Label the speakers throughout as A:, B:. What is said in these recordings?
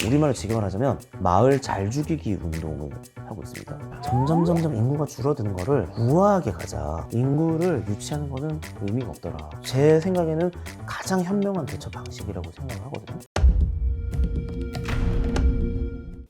A: 우리말로 직역하자면 마을 잘 죽이기 운동을 하고 있습니다. 점점 인구가 줄어드는 거를 우아하게 가자. 인구를 유치하는 거는 의미가 없더라. 제 생각에는 가장 현명한 대처 방식이라고 생각을 하거든요.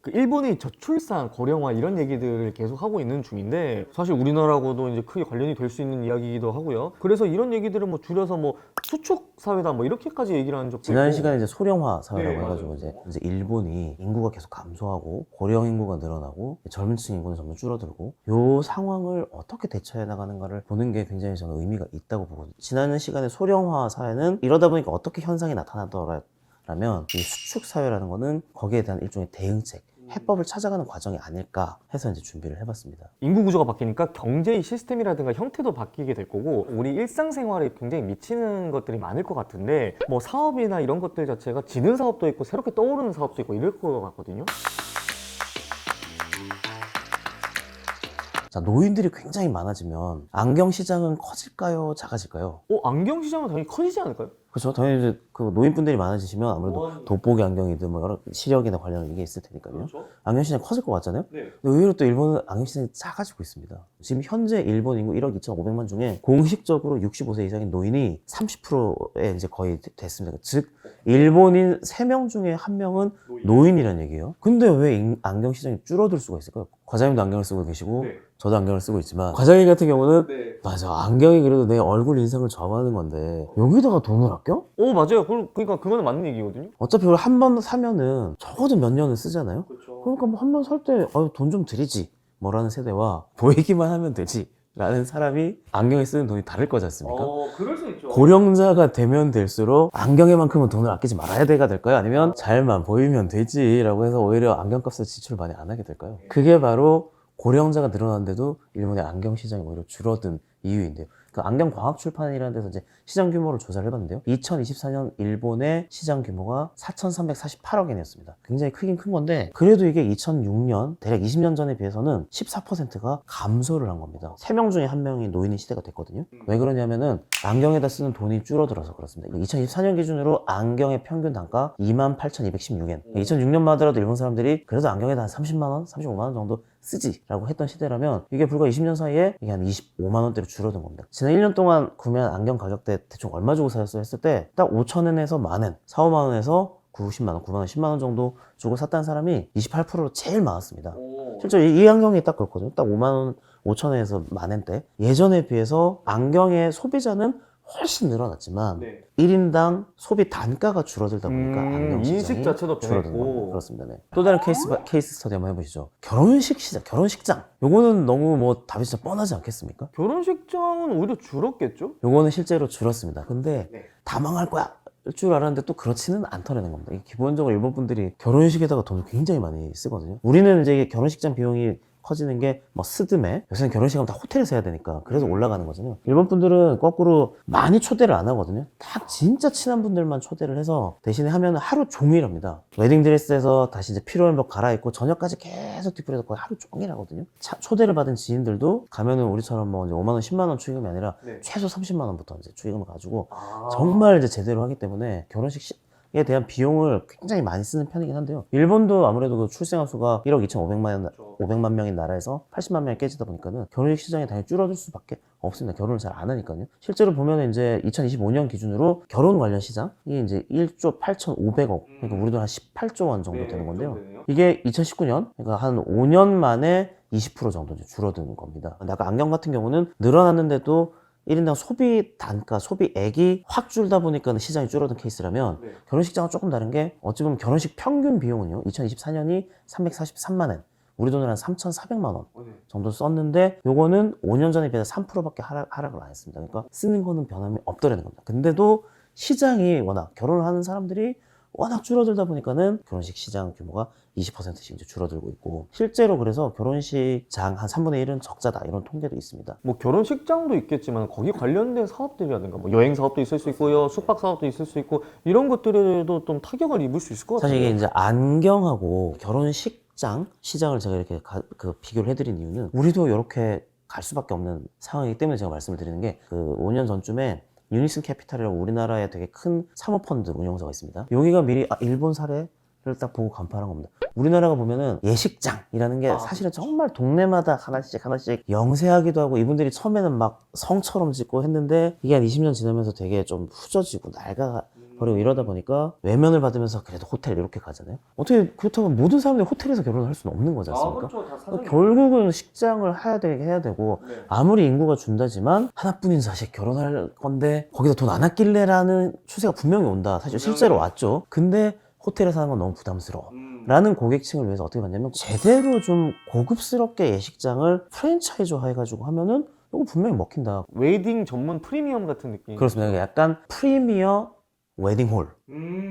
B: 그 일본이 저출산, 고령화 이런 얘기들을 계속 하고 있는 중인데 사실 우리나라하고도 이제 크게 관련이 될 수 있는 이야기이기도 하고요. 그래서 이런 얘기들을 뭐 줄여서 뭐 수축 사회다 뭐 이렇게까지 얘기를 한 적도
A: 지난
B: 있고.
A: 시간에 이제 소령화 사회라고
B: 네,
A: 해가지고
B: 맞아요.
A: 이제 일본이 인구가 계속 감소하고 고령 인구가 늘어나고 젊은 층 인구는 점점 줄어들고 요 상황을 어떻게 대처해 나가는가를 보는 게 굉장히 저는 의미가 있다고 보거든요. 지난 시간에 소령화 사회는 이러다 보니까 어떻게 현상이 나타나더라면 이 수축 사회라는 거는 거기에 대한 일종의 대응책, 해법을 찾아가는 과정이 아닐까 해서 이제 준비를 해봤습니다.
B: 인구 구조가 바뀌니까 경제의 시스템이라든가 형태도 바뀌게 될 거고 우리 일상생활에 굉장히 미치는 것들이 많을 것 같은데 뭐 사업이나 이런 것들 자체가 지는 사업도 있고 새롭게 떠오르는 사업도 있고 이럴 것 같거든요.
A: 자, 노인들이 굉장히 많아지면 안경 시장은 커질까요? 작아질까요?
B: 안경 시장은 당연히 커지지 않을까요?
A: 그렇죠. 당연히 이제 그 노인분들이 많아지시면 아무래도 돋보기 안경이든 뭐 여러 시력이나 관련한 이게 있을 테니까요. 안경 시장 커질 것 같잖아요.
B: 네.
A: 근데 의외로 또 일본은 안경 시장이 작아지고 있습니다. 지금 현재 일본 인구 1억 2,500만 중에 공식적으로 65세 이상인 노인이 30%에 이제 거의 됐습니다. 즉 일본인 3명 중에 1명은 노인이라는 얘기예요. 근데 왜 안경 시장이 줄어들 수가 있을까요? 과장님도 안경을 쓰고 계시고
B: 네.
A: 저도 안경을 쓰고 있지만 과장님 같은 경우는
B: 네.
A: 맞아, 안경이 그래도 내 얼굴 인상을 좌우하는 건데 여기다가 돈을 아껴?
B: 맞아요. 그러니까 그거는 맞는 얘기거든요.
A: 어차피 우리 한 번 사면은 적어도 몇 년은 쓰잖아요.
B: 그렇죠.
A: 그러니까 뭐 한 번 살 때 돈 좀 드리지 뭐라는 세대와 보이기만 하면 되지 라는 사람이 안경에 쓰는 돈이 다를 거지 않습니까?
B: 그럴 수 있죠.
A: 고령자가 되면 될수록 안경에만큼은 돈을 아끼지 말아야 돼가 될까요? 아니면 잘만 보이면 되지 라고 해서 오히려 안경값을 지출을 많이 안 하게 될까요? 그게 바로 고령자가 늘어났는데도 일본의 안경 시장이 오히려 줄어든 이유인데요. 그 안경광학출판이라는 데서 이제 시장 규모를 조사를 해봤는데요. 2024년 일본의 시장 규모가 4,348억 엔이었습니다. 굉장히 크긴 큰 건데 그래도 이게 2006년 대략 20년 전에 비해서는 14%가 감소를 한 겁니다. 3명 중에 1명이 노인의 시대가 됐거든요. 왜 그러냐면은 안경에다 쓰는 돈이 줄어들어서 그렇습니다. 2024년 기준으로 안경의 평균 단가 28,216엔. 2006년만 하더라도 일본 사람들이 그래도 안경에다 한 30만 원, 35만 원 정도 쓰지라고 했던 시대라면 이게 불과 20년 사이에 이게 한 25만 원대로 줄어든 겁니다. 지난 1년 동안 구매한 안경 가격대 대충 얼마 주고 사셨어요 했을 때 딱 5,000엔에서 만엔, 4, 5만 원에서 90만 원, 9만 원, 10만 원 정도 주고 샀다는 사람이 28%로 제일 많았습니다. 실제로 이 안경이 딱 그렇거든요. 딱 5만 원, 5,000엔에서 만엔대. 예전에 비해서 안경의 소비자는 훨씬 늘어났지만 1인당 소비 단가가 줄어들다 보니까 안경 시장이
B: 인식 자체도
A: 줄어든
B: 변했고.
A: 겁니다. 그렇습니다. 네. 또 다른 케이스 스터디 한번 해보시죠. 결혼식 시장, 결혼식장. 요거는 너무 뭐 답이 진짜 뻔하지 않겠습니까?
B: 결혼식장은 오히려 줄었겠죠?
A: 요거는 실제로 줄었습니다. 근데 다 망할 거야 줄 알았는데 또 그렇지는 않더라는 겁니다. 이게 기본적으로 일본 분들이 결혼식에다가 돈을 굉장히 많이 쓰거든요. 우리는 이제 이게 결혼식장 비용이 커지는 게 뭐 스드메, 요새는 결혼식 하면 다 호텔에서 해야 되니까 그래서 올라가는 거잖아요. 일본 분들은 거꾸로 많이 초대를 안 하거든요. 딱 진짜 친한 분들만 초대를 해서 대신에 하면 하루 종일 합니다. 웨딩드레스에서 다시 이제 필요한 복 갈아입고 저녁까지 계속 뒤풀이해서 거의 하루 종일 하거든요. 초대를 받은 지인들도 가면은 우리처럼 뭐 이제 5만 원, 10만 원 축의금이 아니라 최소 30만 원부터 이제 축의금을 가지고 정말 이제 제대로 하기 때문에 결혼식에 대한 비용을 굉장히 많이 쓰는 편이긴 한데요. 일본도 아무래도 그 출생아 수가 1억 2,500만 명인 나라에서 80만 명이 깨지다 보니까는 결혼식 시장이 당연히 줄어들 수밖에 없습니다. 결혼을 잘 안 하니까요. 실제로 보면 이제 2025년 기준으로 결혼 관련 시장이 이제 1조 8,500억, 그러니까 우리 돈 한 18조 원 정도 되는 건데요. 이게 2019년, 그러니까 한 5년 만에 20% 정도 줄어드는 겁니다. 근데 아까 안경 같은 경우는 늘어났는데도 1인당 소비 단가, 소비액이 확 줄다 보니까 시장이 줄어든 케이스라면 결혼식장은 조금 다른 게 어찌 보면 결혼식 평균 비용은요. 2024년이 343만 엔, 우리 돈으로 한 3,400만 원 정도 썼는데 요거는 5년 전에 비해서 3%밖에 하락을 안 했습니다. 그러니까 쓰는 거는 변함이 없더라는 겁니다. 근데도 시장이 워낙 결혼을 하는 사람들이 워낙 줄어들다 보니까는 결혼식 시장 규모가 20%씩 이제 줄어들고 있고 실제로 그래서 결혼식장 한 3분의 1은 적자다 이런 통계도 있습니다.
B: 뭐 결혼식장도 있겠지만 거기 관련된 사업들이라든가 뭐 여행 사업도 있을 수 있고요, 숙박 사업도 있을 수 있고 이런 것들에도 좀 타격을 입을 수 있을 것 같아요.
A: 사실 이게 이제 안경하고 결혼식장 시장을 제가 이렇게 비교를 해드린 이유는 우리도 이렇게 갈 수밖에 없는 상황이기 때문에 제가 말씀을 드리는 게 그 5년 전쯤에 유니슨 캐피탈이라고 우리나라에 되게 큰 사모펀드 운용사가 있습니다. 여기가 미리 일본 사례를 딱 보고 간파한 겁니다. 우리나라가 보면은 예식장이라는 게 사실은 정말 동네마다 하나씩 영세하기도 하고, 이분들이 처음에는 막 성처럼 짓고 했는데 이게 한 20년 지나면서 되게 좀 후져지고 낡아버리고 이러다 보니까 외면을 받으면서 그래도 호텔 이렇게 가잖아요. 어떻게 그렇다고 모든 사람들이 호텔에서 결혼을 할 수는 없는 거지 않습니까? 결국은 식장을 해야 되고, 아무리 인구가 준다지만 하나뿐인 자식 결혼할 건데 거기다 돈 안 아낄래라는 추세가 분명히 온다. 사실 실제로 왔죠. 근데 호텔에서 하는 건 너무 부담스러워 라는 고객층을 위해서 어떻게 봤냐면, 제대로 좀 고급스럽게 예식장을 프랜차이즈화 해가지고 하면은 이거 분명히 먹힌다.
B: 웨딩 전문 프리미엄 같은 느낌.
A: 그렇습니다. 약간 프리미어 웨딩홀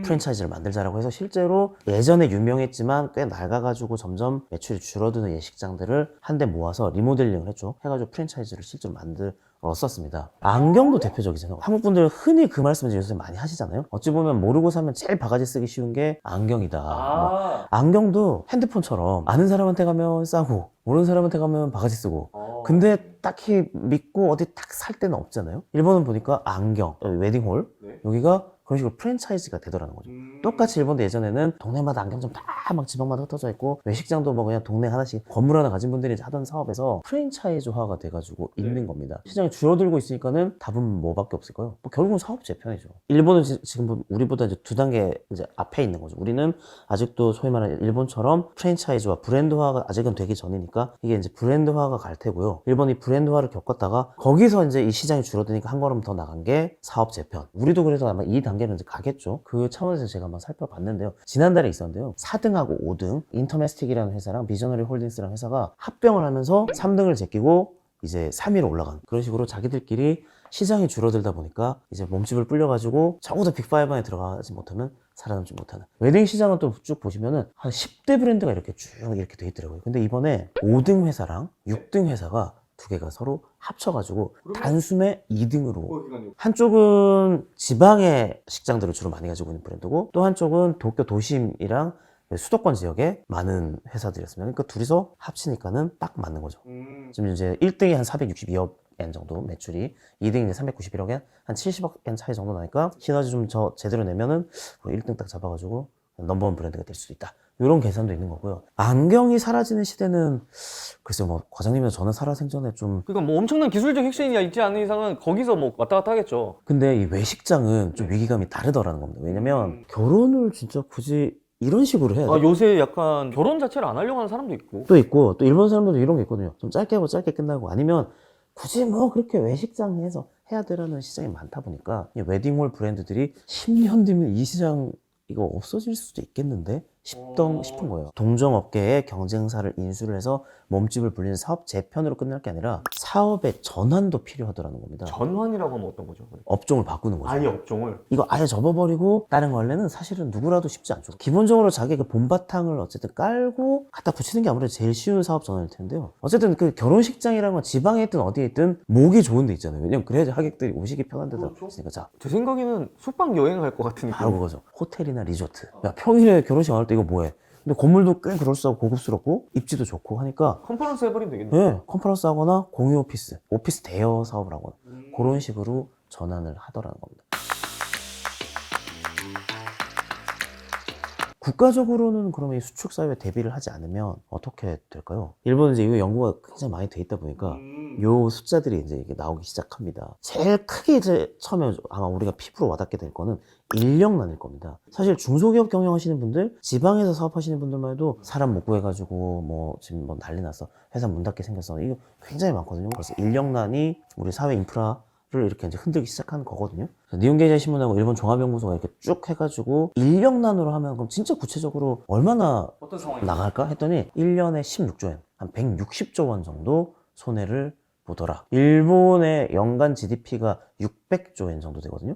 A: 프랜차이즈를 만들자라고 해서, 실제로 예전에 유명했지만 꽤 낡아가지고 점점 매출이 줄어드는 예식장들을 한데 모아서 리모델링을 했죠. 해가지고 프랜차이즈를 실제로 만들었었습니다. 안경도 대표적이잖아요. 한국 분들은 흔히 그 말씀을 요새 많이 하시잖아요. 어찌 보면 모르고 사면 제일 바가지 쓰기 쉬운 게 안경이다. 뭐 안경도 핸드폰처럼 아는 사람한테 가면 싸고 모르는 사람한테 가면 바가지 쓰고, 근데 딱히 믿고 어디 딱 살 데는 없잖아요. 일본은 보니까 안경, 웨딩홀, 여기가 그런 식으로 프랜차이즈가 되더라는 거죠. 똑같이 일본도 예전에는 동네마다 안경점 다 막 지방마다 흩어져 있고, 외식장도 뭐 그냥 동네 하나씩 건물 하나 가진 분들이 하던 사업에서 프랜차이즈화가 돼가지고 있는 겁니다. 시장이 줄어들고 있으니까는 답은 뭐밖에 없을까요? 뭐 결국은 사업 재편이죠. 일본은 지금 우리보다 이제 2단계 이제 앞에 있는 거죠. 우리는 아직도 소위 말하는 일본처럼 프랜차이즈화, 브랜드화가 아직은 되기 전이니까 이게 이제 브랜드화가 갈 테고요. 일본이 브랜드화를 겪었다가 거기서 이제 이 시장이 줄어드니까 한 걸음 더 나간 게 사업 재편. 우리도 그래서 아마 이 단계는 이제 가겠죠. 그 차원에서 제가 한번 살펴봤는데요. 지난달에 있었는데요. 4등하고 5등, 인터메스틱이라는 회사랑 비저너리 홀딩스라는 회사가 합병을 하면서 3등을 제끼고 이제 3위로 올라간, 그런 식으로 자기들끼리 시장이 줄어들다 보니까 이제 몸집을 불려가지고 적어도 빅5 안에 들어가지 못하면 살아남지 못하는. 웨딩 시장은 또 쭉 보시면은 한 10대 브랜드가 이렇게 쭉 이렇게 돼 있더라고요. 근데 이번에 5등 회사랑 6등 회사가 두 개가 서로 합쳐가지고 단숨에 2등으로, 한쪽은 지방의 식장들을 주로 많이 가지고 있는 브랜드고, 또 한쪽은 도쿄 도심이랑 수도권 지역에 많은 회사들이었습니다. 그러니까 둘이서 합치니까는 딱 맞는 거죠. 지금 이제 1등이 한 462억 엔 정도 매출이, 2등이 391억 엔, 한 70억 엔 차이 정도 나니까 시너지 좀 제대로 내면은 1등 딱 잡아가지고 넘버원 브랜드가 될 수도 있다. 이런 계산도 있는 거고요. 안경이 사라지는 시대는 글쎄요, 뭐 과장님이나 저는 살아생전에 좀,
B: 그러니까 뭐 엄청난 기술적 혁신이 있지 않는 이상은 거기서 뭐 왔다 갔다 하겠죠.
A: 근데 이 외식장은 좀 위기감이 다르더라는 겁니다. 왜냐면 결혼을 진짜 굳이 이런 식으로 해야 돼.
B: 요새 약간 결혼 자체를 안 하려고 하는 사람도 있고.
A: 또 있고, 또 일본 사람들도 이런 게 있거든요. 좀 짧게 하고 짧게 끝나고, 아니면 굳이 뭐 그렇게 외식장에서 해야 되라는 시장이 많다 보니까 이 웨딩홀 브랜드들이 10년 뒤면 이 시장 이거 없어질 수도 있겠는데 싶은 거예요. 동종업계의 경쟁사를 인수를 해서 몸집을 불리는 사업 재편으로 끝날 게 아니라 사업의 전환도 필요하더라는 겁니다.
B: 전환이라고 하면 어떤 거죠?
A: 업종을 바꾸는 거죠.
B: 아예 업종을.
A: 이거 아예 접어버리고 다른 거 하려는 사실은 누구라도 쉽지 않죠. 기본적으로 자기 그 본바탕을 어쨌든 깔고 갖다 붙이는 게 아무래도 제일 쉬운 사업 전환일 텐데요. 어쨌든 그 결혼식장이라는 건 지방에 있든 어디에 있든 목이 좋은 데 있잖아요. 왜냐면 그래야지 하객들이 오시기 편한 데다 있으니까. 자,
B: 제 생각에는 숙박 여행 갈 것 같은
A: 바로
B: 느낌.
A: 그거죠. 호텔이나 리조트. 야, 평일에 결혼식 안 할 때 이거 뭐해? 근데 건물도 꽤 그럴싸하고 고급스럽고 입지도 좋고 하니까,
B: 컨퍼런스 해버리면 되겠네.
A: 예, 컨퍼런스 하거나 공유 오피스 대여 사업을 하거나 그런 식으로 전환을 하더라는 겁니다. 국가적으로는 그러면 이 수축 사회에 대비를 하지 않으면 어떻게 될까요? 일본은 이제 이거 연구가 굉장히 많이 돼 있다 보니까 요 숫자들이 이제 이게 나오기 시작합니다. 제일 크게 이제 처음에 아마 우리가 피부로 와닿게 될 거는 인력난일 겁니다. 사실 중소기업 경영하시는 분들, 지방에서 사업하시는 분들만 해도 사람 못 구해가지고 뭐 지금 뭐 난리 났어, 회사 문 닫게 생겼어, 이거 굉장히 많거든요. 그래서 인력난이 우리 사회 인프라를 이렇게 이제 흔들기 시작하는 거거든요. 니혼게이지 신문하고 일본 종합연구소가 이렇게 쭉 해가지고 인력난으로 하면 그럼 진짜 구체적으로 얼마나
B: 어떤 상황이
A: 나갈까 했더니 1년에 16조 엔, 한 160조 원 정도 손해를 보더라. 일본의 연간 GDP가 600조 엔 정도 되거든요.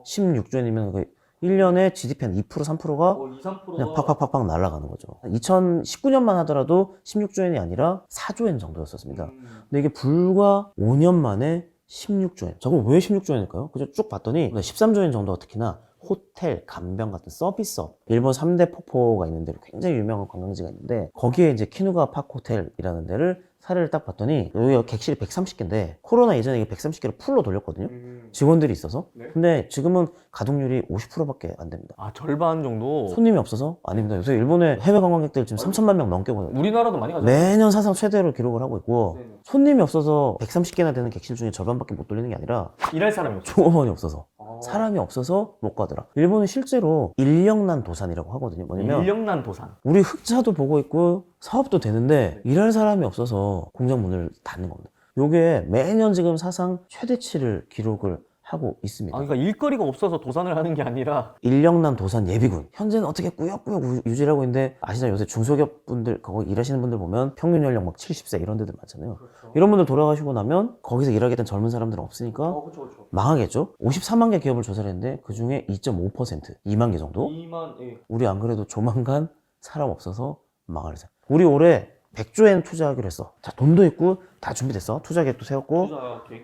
A: 16조 엔이면 그 1년에 GDP 한 2% 3%가
B: 2, 3%가
A: 그냥 팍팍팍팍 날아가는 거죠. 2019년만 하더라도 16조 엔이 아니라 4조 엔 정도였었습니다. 근데 이게 불과 5년 만에 16조 엔. 저건 왜 16조 엔일까요? 그죠? 쭉 봤더니 13조 엔 정도가 특히나 호텔, 간병 같은 서비스업. 일본 3대 폭포가 있는 데로 굉장히 유명한 관광지가 있는데 거기에 이제 키누가와 파크 호텔이라는 데를 사례를 딱 봤더니 여기가 객실이 130개인데 코로나 이전에 이게 130개를 풀로 돌렸거든요. 직원들이 있어서.
B: 네.
A: 근데 지금은 가동률이 50%밖에 안 됩니다.
B: 아, 절반 정도.
A: 손님이 없어서? 아닙니다. 요새 일본의 해외 관광객들 지금 3천만 명 넘게 오거든요.
B: 우리나라도 많이 가죠.
A: 매년 사상 최대로 기록을 하고 있고
B: 네네.
A: 손님이 없어서 130개나 되는 객실 중에 절반밖에 못 돌리는 게 아니라
B: 일할 사람이 없죠.
A: 종업원이 없어서 사람이 없어서 못 가더라. 일본은 실제로 인력난 도산이라고 하거든요. 뭐냐면
B: 인력난 도산.
A: 우리 흑자도 보고 있고 사업도 되는데 일할 사람이 없어서 공장 문을 닫는 겁니다. 요게 매년 지금 사상 최대치를 기록을 하고 있습니다.
B: 아, 그러니까 일거리가 없어서 도산을 하는 게 아니라
A: 인력난 도산 예비군. 현재는 어떻게 꾸역꾸역 유지를 하고 있는데 아시잖아요. 요새 중소기업 분들 거기 일하시는 분들 보면 평균 연령 막 70세 이런 데들 많잖아요. 이런 분들 돌아가시고 나면 거기서 일하겠다는 젊은 사람들은 없으니까
B: 그렇죠.
A: 망하겠죠. 54만 개 기업을 조사를 했는데 그중에 2.5% 2만 개 정도.
B: 2만, 예.
A: 우리 안 그래도 조만간 사람 없어서 망할 생. 우리 올해 100조엔 투자하기로 했어. 자, 돈도 있고 다 준비됐어. 투자 계획도 세웠고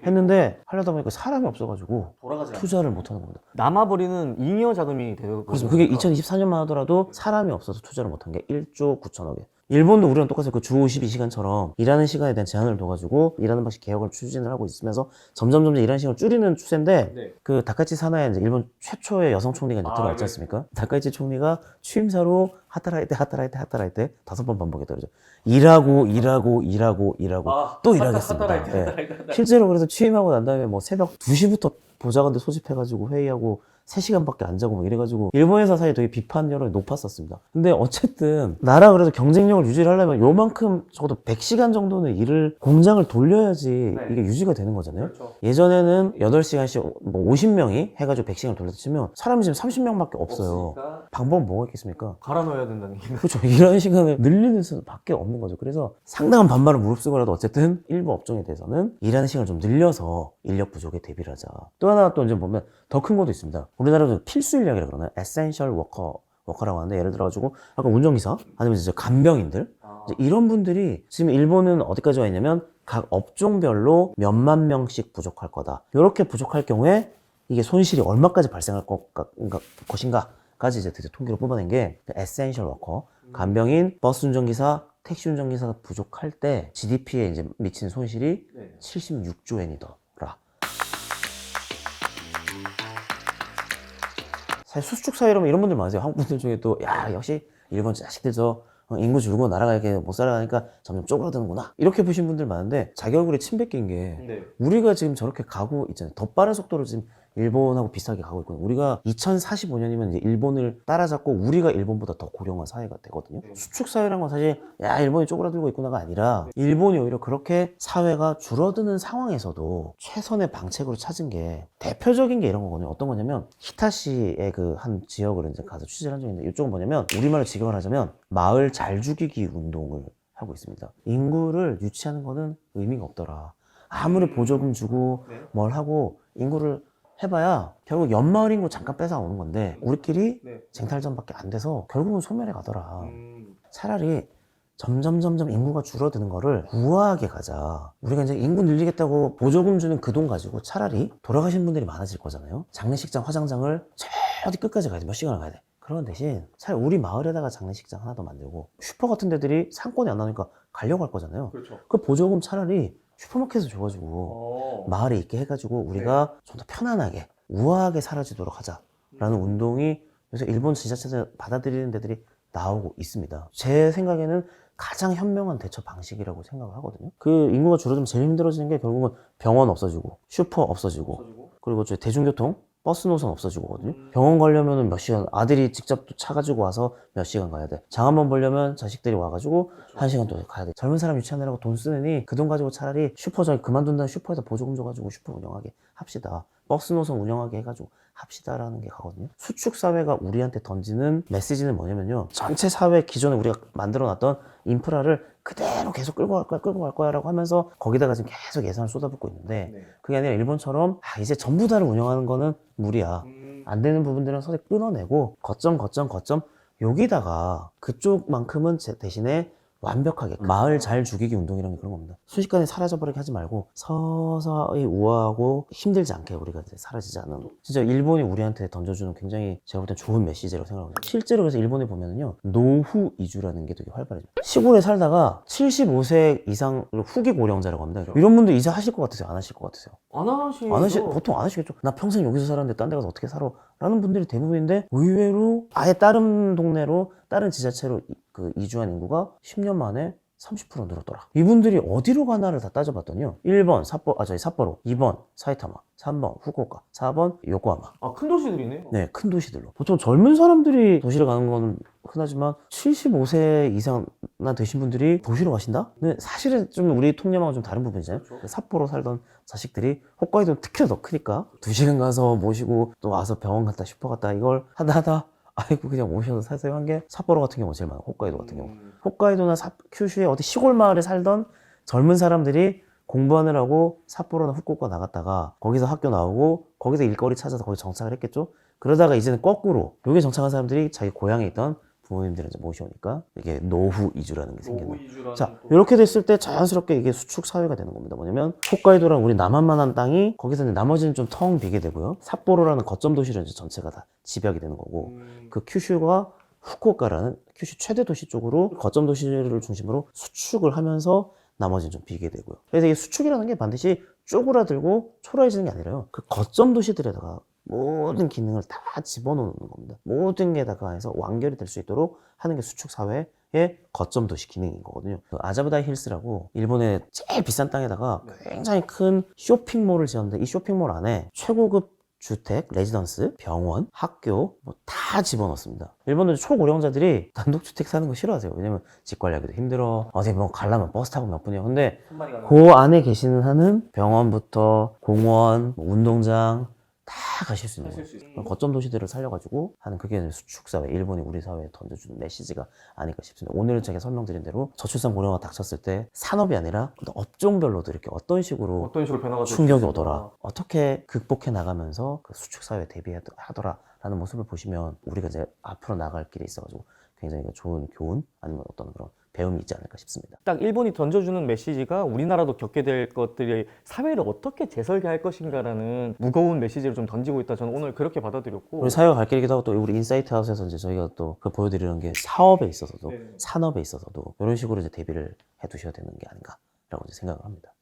A: 했는데 하려다 보니까 사람이 없어가지고
B: 돌아가지
A: 투자를 못하는 겁니다.
B: 남아버리는 잉여 자금이 되고.
A: 그래서 그게 2024년만 하더라도 사람이 없어서 투자를 못한 게 1조 9천억에. 일본도 우리랑 똑같아요. 그 주 52시간처럼 일하는 시간에 대한 제한을 둬가지고 일하는 방식 개혁을 추진을 하고 있으면서 점점 일하는 시간을 줄이는 추세인데
B: 네.
A: 그 다카이치 사나에 이제 일본 최초의 여성 총리가 이제 들어왔지 않습니까? 다카이치 총리가 취임사로 하타라이테 5번 반복했더라고요. 일하고 또 일하겠습니다. 네. 실제로 그래서 취임하고 난 다음에 뭐 새벽 2시부터 보좌관들 소집해가지고 회의하고 3시간밖에 안 자고 막 이래가지고 일본에서 사실 되게 비판 여론이 높았었습니다. 근데 어쨌든 나라 그래도 경쟁력을 유지를 하려면 요만큼 적어도 100시간 정도는 일을 공장을 돌려야지 이게 유지가 되는 거잖아요.
B: 그렇죠.
A: 예전에는 8시간씩 뭐 50명이 해가지고 100시간을 돌렸다 치면 사람이 지금 30명밖에 없어요. 방법은 뭐가 있겠습니까?
B: 갈아 넣어야 된다는 얘기가.
A: 그렇죠. 일하는 시간을 늘리는 수밖에 없는 거죠. 그래서 상당한 반발을 무릅쓰고라도 어쨌든 일부 업종에 대해서는 일하는 시간을 좀 늘려서 인력 부족에 대비를 하자. 또 하나 또 이제 보면 더 큰 것도 있습니다. 우리나라도 필수 인력이라고 그러나요? 에센셜 워커라고 하는데 예를 들어가지고 아까 운전기사 아니면 이제 간병인들 이제 이런 분들이 지금 일본은 어디까지 와 있냐면 각 업종별로 몇만 명씩 부족할 거다. 이렇게 부족할 경우에 이게 손실이 얼마까지 발생할 것인가까지 이제 드디어 통계로 뽑아낸 게 에센셜 워커, 간병인, 버스 운전기사, 택시 운전기사가 부족할 때 GDP에 이제 미치는 손실이 76조 엔이더라. 사실 수축 사회로면 이런 분들 많으세요. 한국 분들 중에 또 야 역시 일본 자식들 저 인구 줄고 나라가 이렇게 못 살아가니까 점점 쪼그라드는구나 이렇게 보신 분들 많은데 자기 얼굴에 침 뱉긴 게 우리가 지금 저렇게 가고 있잖아요. 더 빠른 속도로 지금 일본하고 비슷하게 가고 있거든요. 우리가 2045년이면 이제 일본을 따라잡고 우리가 일본보다 더 고령화 사회가 되거든요. 수축 사회란 건 사실 야 일본이 쪼그라들고 있구나가 아니라 일본이 오히려 그렇게 사회가 줄어드는 상황에서도 최선의 방책으로 찾은 게 대표적인 게 이런 거거든요. 어떤 거냐면 히타시의 그 한 지역을 이제 가서 취재를 한 적이 있는데 이쪽은 뭐냐면 우리말로 직역을 하자면 마을 잘 죽이기 운동을 하고 있습니다. 인구를 유치하는 거는 의미가 없더라. 아무리 보조금 주고 뭘 하고 인구를 해봐야 결국 옆마을 인구 잠깐 뺏어오는 건데 우리끼리 쟁탈전밖에 안 돼서 결국은 소멸해 가더라. 차라리 점점 인구가 줄어드는 거를 우아하게 가자. 우리가 이제 인구 늘리겠다고 보조금 주는 그 돈 가지고 차라리 돌아가신 분들이 많아질 거잖아요. 장례식장, 화장장을 저 어디 끝까지 가야 돼. 몇 시간을 가야 돼. 그런 대신 차라리 우리 마을에다가 장례식장 하나 더 만들고 슈퍼 같은 데들이 상권이 안 나니까 가려고 할 거잖아요.
B: 그렇죠.
A: 그 보조금 차라리 슈퍼마켓에서 줘가지고 마을에 있게 해가지고 우리가 좀 더 편안하게 우아하게 사라지도록 하자라는 운동이 요새 일본 지자체에서 받아들이는 데들이 나오고 있습니다. 제 생각에는 가장 현명한 대처 방식이라고 생각을 하거든요. 그 인구가 줄어들면 제일 힘들어지는 게 결국은 병원 없어지고 슈퍼 없어지고 그리고 저 대중교통 버스 노선 없어지거든요. 병원 가려면 몇 시간, 아들이 직접 또 차 가지고 와서 몇 시간 가야 돼. 장 한 번 보려면 자식들이 와가지고 1시간 또 가야 돼. 젊은 사람 유치하느라고 돈 쓰느니 그 돈 가지고 차라리 슈퍼 저기 그만둔다는 슈퍼에다 보조금 줘가지고 슈퍼 운영하게 합시다. 버스 노선 운영하게 해가지고 합시다라는 게 가거든요. 수축 사회가 우리한테 던지는 메시지는 뭐냐면요. 전체 사회 기존에 우리가 만들어놨던 인프라를 그대로 계속 끌고 갈 거야 라고 하면서 거기다가 지금 계속 예산을 쏟아붓고 있는데 그게 아니라 일본처럼 이제 전부 다를 운영하는 거는 무리야. 안 되는 부분들은 서서히 끊어내고 거점 여기다가 그쪽만큼은 대신에 완벽하게 마을 잘 죽이기 운동이라는 게 그런 겁니다. 순식간에 사라져버리게 하지 말고 서서히 우아하고 힘들지 않게 우리가 이제 사라지지 않는, 진짜 일본이 우리한테 던져주는 굉장히 제가 볼 땐 좋은 메시지라고 생각합니다. 실제로 그래서 일본에 보면은요, 노후 이주라는 게 되게 활발해져요. 시골에 살다가 75세 이상 후기 고령자라고 합니다. 이런 분들 이사 하실 것 같으세요? 안 하실 것 같으세요? 보통 안 하시겠죠. 나 평생 여기서 살았는데 딴 데 가서 어떻게 살아? 라는 분들이 대부분인데, 의외로 아예 다른 동네로 다른 지자체로 그 이주한 인구가 10년 만에 30% 늘었더라. 이분들이 어디로 가나를 다 따져봤더니요, 1번 삿포로, 2번 사이타마, 3번 후쿠오카, 4번 요코하마.
B: 큰 도시들이네.
A: 네, 큰 도시들로. 보통 젊은 사람들이 도시를 가는 건 흔하지만 75세 이상나 되신 분들이 도시로 가신다? 근데 사실은 좀 우리 통념하고 좀 다른 부분이잖아요. 삿포로 살던 자식들이 홋카이도는 특히나 더 크니까 2시간 가서 모시고 또 와서 병원 갔다 슈퍼 갔다 이걸 하다 아이고 그냥 오셔서 사세요 한 게 삿포로 같은 경우가 제일 많아요. 홋카이도 같은 경우. 홋카이도나 큐슈의 어디 시골 마을에 살던 젊은 사람들이 공부하느라고 삿포로나 후쿠오카 나갔다가 거기서 학교 나오고 거기서 일거리 찾아서 거기 정착을 했겠죠. 그러다가 이제는 거꾸로 여기 정착한 사람들이 자기 고향에 있던 부모님들을 이제 모셔오니까 이게 노후 이주라는 게 생기는 거예요. 자, 이렇게 됐을 때 자연스럽게 이게 수축 사회가 되는 겁니다. 뭐냐면 홋카이도랑 우리 남한만한 땅이 거기서 이제 나머지는 좀 텅 비게 되고요. 삿포로라는 거점 도시로 이제 전체가 다 집약이 되는 거고, 그 큐슈가 후쿠오카라는 큐슈 최대 도시 쪽으로 거점 도시를 중심으로 수축을 하면서 나머지는 좀 비게 되고요. 그래서 이 수축이라는 게 반드시 쪼그라들고 초라해지는 게 아니라요, 그 거점 도시들에다가 모든 기능을 다 집어넣는 겁니다. 모든 게다가 해서 완결이 될 수 있도록 하는 게 수축 사회의 거점 도시 기능인 거거든요. 그 아자부다이 힐스라고 일본의 제일 비싼 땅에다가 굉장히 큰 쇼핑몰을 지었는데, 이 쇼핑몰 안에 최고급 주택, 레지던스, 병원, 학교 뭐 다 집어넣습니다. 일본은 초고령자들이 단독주택 사는 거 싫어하세요. 왜냐면 집 관리하기도 힘들어. 어디 뭐 가려면 버스 타고 몇 분이야. 근데 그 안에 계시는 한은 병원부터 공원, 뭐 운동장 다 가실 수 있는 거예요. 거점 도시들을 살려가지고 하는, 그게 수축사회, 일본이 우리 사회에 던져주는 메시지가 아닐까 싶습니다. 오늘은 제가 설명드린 대로 저출산 고령화가 닥쳤을 때 산업이 아니라 업종별로도 이렇게 어떤 식으로
B: 변화가
A: 충격이 오더라, 어떻게 극복해 나가면서 그 수축사회에 대비하더라 라는 모습을 보시면 우리가 이제 앞으로 나갈 길에 있어가지고 굉장히 좋은 교훈 아니면 어떤 그런 배움이 있지 않을까 싶습니다.
B: 딱 일본이 던져주는 메시지가 우리나라도 겪게 될 것들이 사회를 어떻게 재설계할 것인가라는 무거운 메시지를 좀 던지고 있다. 저는 오늘 그렇게 받아들였고,
A: 우리 사회가 갈 길이기도 하고, 또 우리 인사이트 하우스에서 이제 저희가 또 그 보여드리는 게 사업에 있어서도 산업에 있어서도 이런 식으로 이제 대비를 해 두셔야 되는 게 아닌가라고 이제 생각을 합니다.